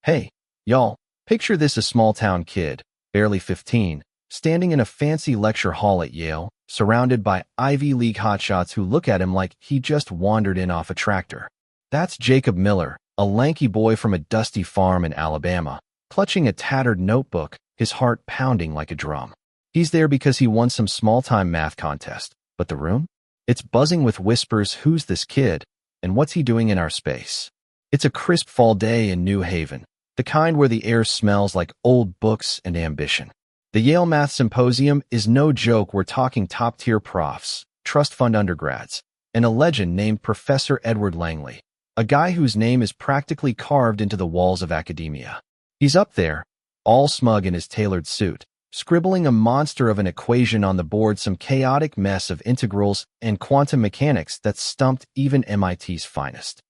Hey, y'all, picture this: a small-town kid, barely 15, standing in a fancy lecture hall at Yale, surrounded by Ivy League hotshots who look at him like he just wandered in off a tractor. That's Jacob Miller, a lanky boy from a dusty farm in Alabama, clutching a tattered notebook, his heart pounding like a drum. He's there because he won some small-time math contest, but the room? It's buzzing with whispers. Who's this kid, and what's he doing in our space? It's a crisp fall day in New Haven, the kind where the air smells like old books and ambition. The Yale Math Symposium is no joke. We're talking top-tier profs, trust fund undergrads, and a legend named Professor Edward Langley, a guy whose name is practically carved into the walls of academia. He's up there, all smug in his tailored suit, scribbling a monster of an equation on the board, some chaotic mess of integrals and quantum mechanics that stumped even MIT's finest.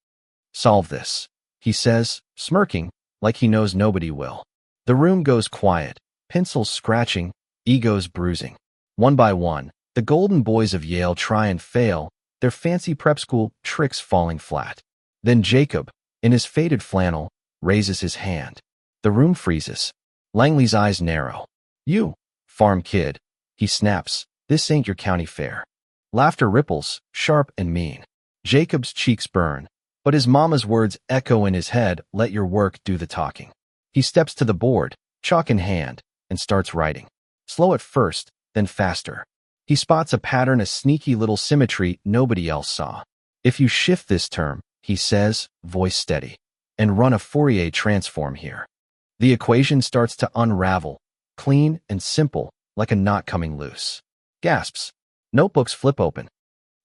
"Solve this," he says, smirking, like he knows nobody will. The room goes quiet, pencils scratching, egos bruising. One by one, the golden boys of Yale try and fail, their fancy prep school tricks falling flat. Then Jacob, in his faded flannel, raises his hand. The room freezes. Langley's eyes narrow. "You, farm kid," he snaps, "this ain't your county fair." Laughter ripples, sharp and mean. Jacob's cheeks burn, but his mama's words echo in his head, "Let your work do the talking." He steps to the board, chalk in hand, and starts writing. Slow at first, then faster. He spots a pattern, a sneaky little symmetry nobody else saw. "If you shift this term," he says, voice steady, "and run a Fourier transform here." The equation starts to unravel, clean and simple, like a knot coming loose. Gasps. Notebooks flip open.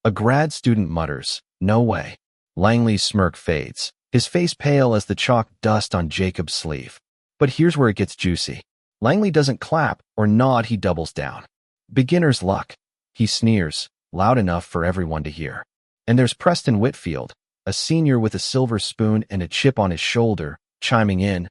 A grad student mutters, "No way." Langley's smirk fades, his face pale as the chalk dust on Jacob's sleeve. But here's where it gets juicy. Langley doesn't clap or nod, he doubles down. "Beginner's luck," he sneers, loud enough for everyone to hear. And there's Preston Whitfield, a senior with a silver spoon and a chip on his shoulder, chiming in.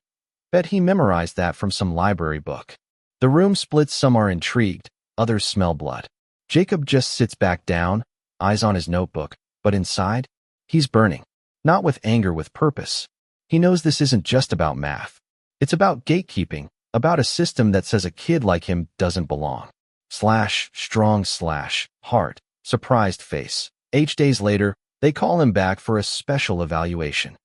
Bet he memorized that from some library book. The room splits. Some are intrigued, others smell blood. Jacob just sits back down, eyes on his notebook, but inside, he's burning. Not with anger, with purpose. He knows this isn't just about math. It's about gatekeeping, about a system that says a kid like him doesn't belong. Strong heart, surprised face. 8 days later, they call him back for a special evaluation.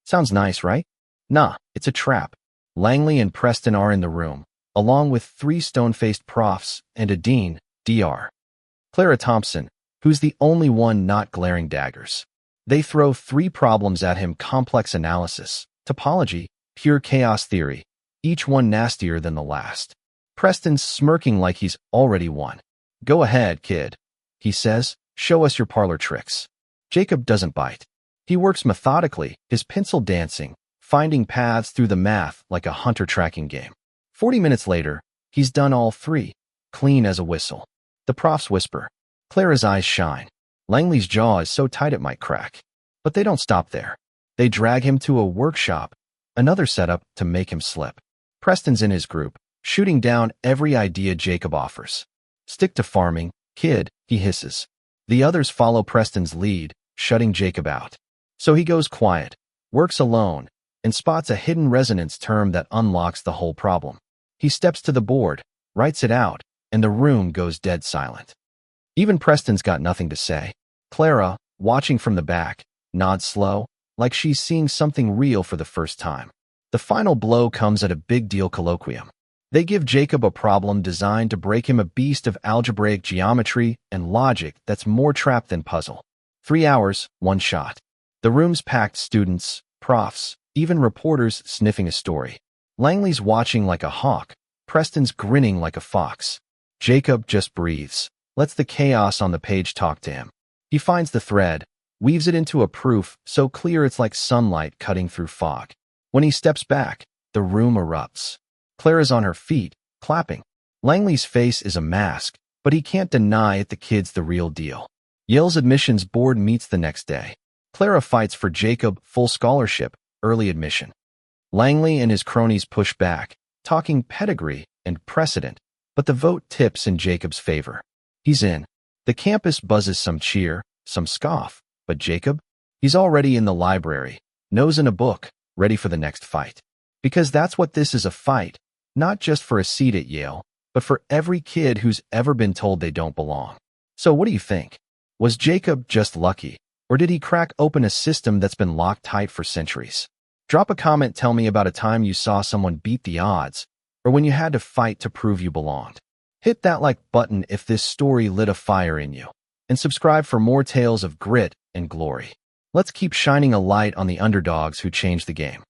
Sounds nice, right? Nah, it's a trap. Langley and Preston are in the room, along with 3 stone-faced profs and a dean, Dr. Clara Thompson, who's the only one not glaring daggers. They throw 3 problems at him: complex analysis, topology, pure chaos theory, each one nastier than the last. Preston's smirking like he's already won. "Go ahead, kid," he says, "show us your parlor tricks." Jacob doesn't bite. He works methodically, his pencil dancing, finding paths through the math like a hunter tracking game. 40 minutes later, he's done all 3, clean as a whistle. The profs whisper. Clara's eyes shine. Langley's jaw is so tight it might crack. But they don't stop there. They drag him to a workshop, another setup to make him slip. Preston's in his group, shooting down every idea Jacob offers. "Stick to farming, kid," he hisses. The others follow Preston's lead, shutting Jacob out. So he goes quiet, works alone, and spots a hidden resonance term that unlocks the whole problem. He steps to the board, writes it out, and the room goes dead silent. Even Preston's got nothing to say. Clara, watching from the back, nods slow, like she's seeing something real for the first time. The final blow comes at a big deal colloquium. They give Jacob a problem designed to break him, a beast of algebraic geometry and logic that's more trap than puzzle. 3 hours, 1 shot. The room's packed, students, profs, even reporters sniffing a story. Langley's watching like a hawk, Preston's grinning like a fox. Jacob just breathes, lets the chaos on the page talk to him. He finds the thread, weaves it into a proof so clear it's like sunlight cutting through fog. When he steps back, the room erupts. Clara's on her feet, clapping. Langley's face is a mask, but he can't deny it. The kid's the real deal. Yale's admissions board meets the next day. Clara fights for Jacob full scholarship, early admission. Langley and his cronies push back, talking pedigree and precedent, but the vote tips in Jacob's favor. He's in. The campus buzzes, some cheer, some scoff, but Jacob? He's already in the library, nose in a book, ready for the next fight. Because that's what this is, a fight, not just for a seat at Yale, but for every kid who's ever been told they don't belong. So what do you think? Was Jacob just lucky, or did he crack open a system that's been locked tight for centuries? Drop a comment, tell me about a time you saw someone beat the odds, or when you had to fight to prove you belonged. Hit that like button if this story lit a fire in you, and subscribe for more tales of grit and glory. Let's keep shining a light on the underdogs who changed the game.